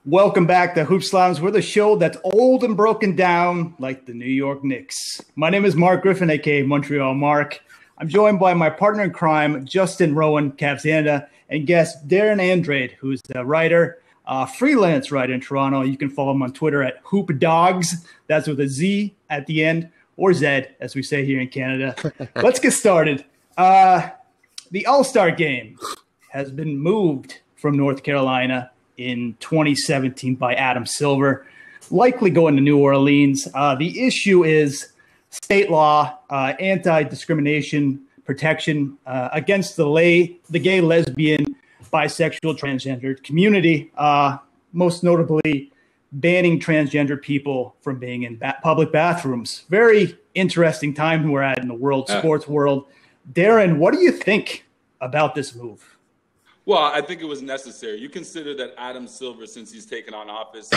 Welcome back to Hoop Slams. We're the show that's old and broken down like the New York Knicks. My name is Marc Griffin, a.k.a. Montreal Marc. I'm joined by my partner in crime, Justin Rowan, Cavs Canada, and guest Darren Andrade, who's a writer, freelance writer in Toronto. You can follow him on Twitter at Hoop Dogs. That's with a Z at the end, or Z, as we say here in Canada. Let's get started. The AllStar Game has been moved from North Carolina in 2017 by Adam Silver, likely going to New Orleans. The issue is state law, anti-discrimination protection against the gay, lesbian, bisexual, transgender community, most notably banning transgender people from being in public bathrooms. Very interesting time we're at in the sports world. Darren, what do you think about this move? Well, I think it was necessary. You consider that Adam Silver, since he's taken on office,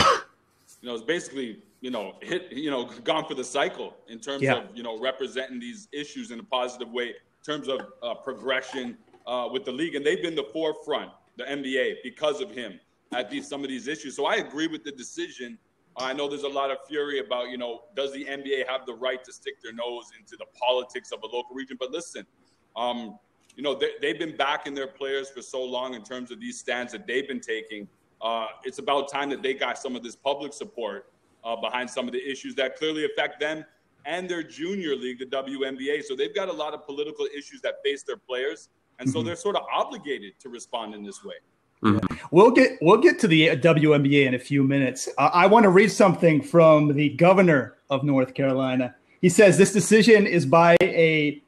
is basically, gone for the cycle in terms of, representing these issues in a positive way, in terms of progression with the league. And they've been the forefront, the NBA, because of him at some of these issues. So I agree with the decision. I know there's a lot of fury about, does the NBA have the right to stick their nose into the politics of a local region? But listen, they've been backing their players for so long in terms of these stands that they've been taking. It's about time that they got some of this public support behind some of the issues that clearly affect them and their junior league, the WNBA. So they've got a lot of political issues that face their players. And so they're sort of obligated to respond in this way. Mm-hmm. We'll get to the WNBA in a few minutes. I want to read something from the governor of North Carolina. He says this decision is by a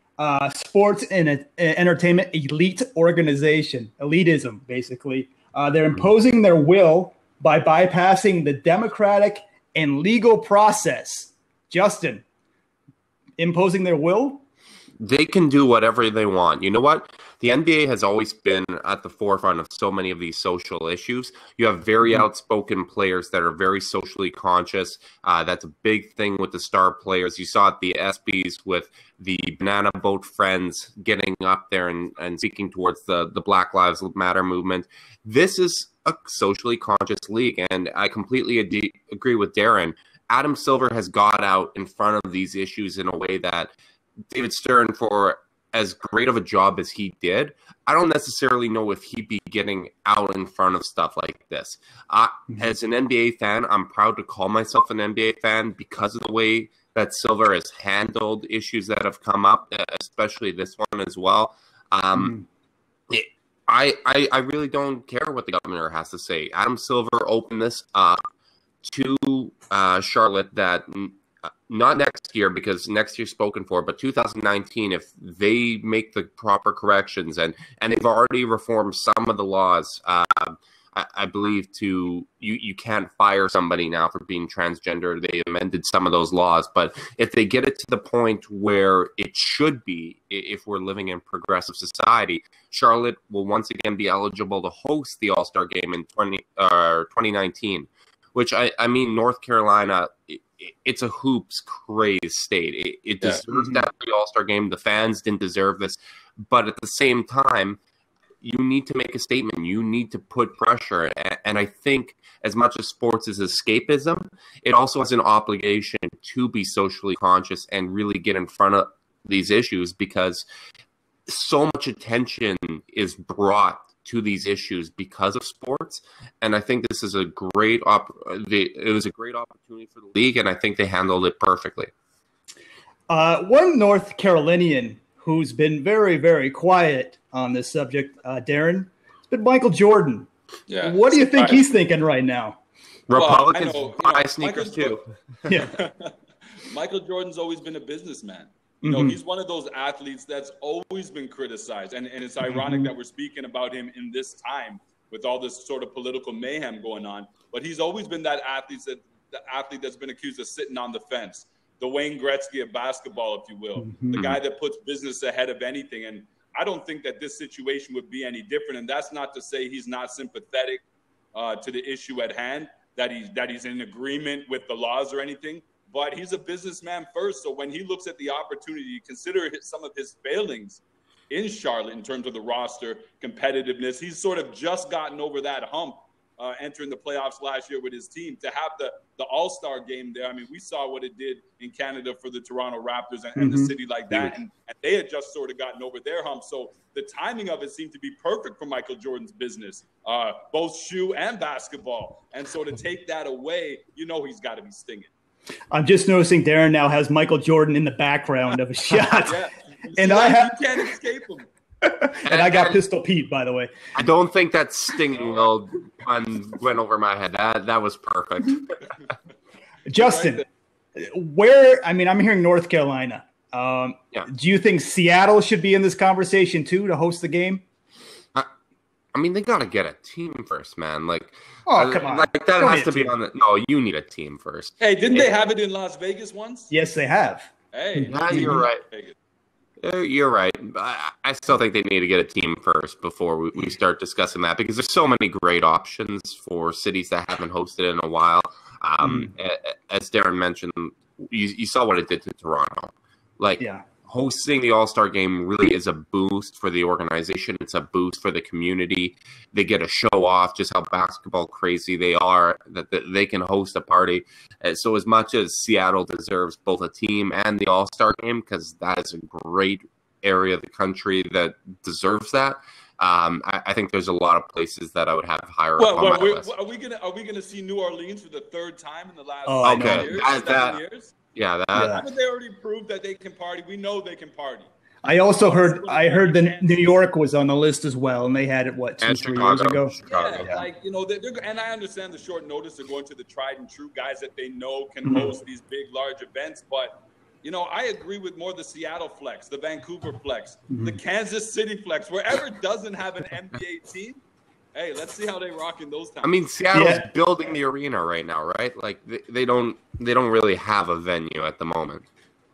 sports and entertainment elite organization, elitism, basically. They're imposing their will by bypassing the democratic and legal process. Justin, imposing their will? They can do whatever they want. You know what? The NBA has always been at the forefront of so many of these social issues. You have very outspoken players that are very socially conscious. That's a big thing with the star players. You saw at the ESPYs with the Banana Boat Friends getting up there and speaking towards the Black Lives Matter movement. This is a socially conscious league, and I completely agree with Darren. Adam Silver has got out in front of these issues in a way that David Stern, for as great of a job as he did, I don't necessarily know if he'd be getting out in front of stuff like this. As an NBA fan, I'm proud to call myself an NBA fan because of the way that Silver has handled issues that have come up, especially this one as well. I really don't care what the governor has to say. Adam Silver opened this up to Charlotte that not next year, because next year's spoken for, but 2019, if they make the proper corrections, and they've already reformed some of the laws, I believe you can't fire somebody now for being transgender. They amended some of those laws, but if they get it to the point where it should be, if we're living in progressive society, Charlotte will once again be eligible to host the All-Star Game in 2019, which I mean, North Carolina, it's a hoops crazed state. It deserves that for the All-Star Game. The fans didn't deserve this. But at the same time, you need to make a statement. You need to put pressure. And I think as much as sports is escapism, it also has an obligation to be socially conscious and really get in front of these issues, because so much attention is brought to these issues because of sports. And I think this is it was a great opportunity for the league, and I think they handled it perfectly. One North Carolinian who's been very, very quiet on this subject, Darren, it's been Michael Jordan. Yeah. What do you think he's thinking right now? Republicans buy sneakers too. Yeah. Michael Jordan's always been a businessman. He's one of those athletes that's always been criticized. And it's ironic that we're speaking about him in this time with all this sort of political mayhem going on. But he's always been the athlete that's been accused of sitting on the fence, the Wayne Gretzky of basketball, if you will, the guy that puts business ahead of anything. And I don't think that this situation would be any different. And that's not to say he's not sympathetic to the issue at hand, that he's in agreement with the laws or anything. But he's a businessman first. So when he looks at the opportunity, consider some of his failings in Charlotte in terms of the roster competitiveness. He's sort of just gotten over that hump entering the playoffs last year with his team. To have the All-Star game there, I mean, we saw what it did in Canada for the Toronto Raptors and the city like that, and they had just sort of gotten over their hump. So the timing of it seemed to be perfect for Michael Jordan's business, both shoe and basketball. And so to take that away, he's got to be stinging. I'm just noticing Darren now has Michael Jordan in the background of a shot. And you can't escape him. And I got Pistol Pete, by the way. I don't think that stinging little pun went over my head. That was perfect. Justin, I'm hearing North Carolina. Do you think Seattle should be in this conversation too to host the game? They got to get a team first, man. Come on. That has to be on the – no, you need a team first. Hey, didn't they have it in Las Vegas once? Yes, they have. Hey. Yeah, you're right. You're right. I still think they need to get a team first before we start discussing that, because there's so many great options for cities that haven't hosted in a while. As Darren mentioned, you saw what it did to Toronto. Hosting the All-Star Game really is a boost for the organization. It's a boost for the community. They get to show off just how basketball crazy they are, that they can host a party. So as much as Seattle deserves both a team and the All-Star Game, because that is a great area of the country that deserves that, I think there's a lot of places that I would have higher up on my list. Are we gonna see New Orleans for the third time in the last 7 years? Yeah, haven't they already proved that they can party? We know they can party. I also heard that New York was on the list as well, and they had it 2-3 years ago. And I understand the short notice of going to the tried and true guys that they know can host these big, large events. But I agree with more the Seattle flex, the Vancouver flex, the Kansas City flex, wherever doesn't have an NBA team. Hey, let's see how they rock in those times. Seattle's building the arena right now, right? They don't really have a venue at the moment.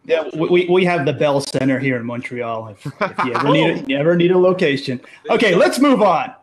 Yeah, we have the Bell Center here in Montreal. If you ever need a location. Okay, let's move on.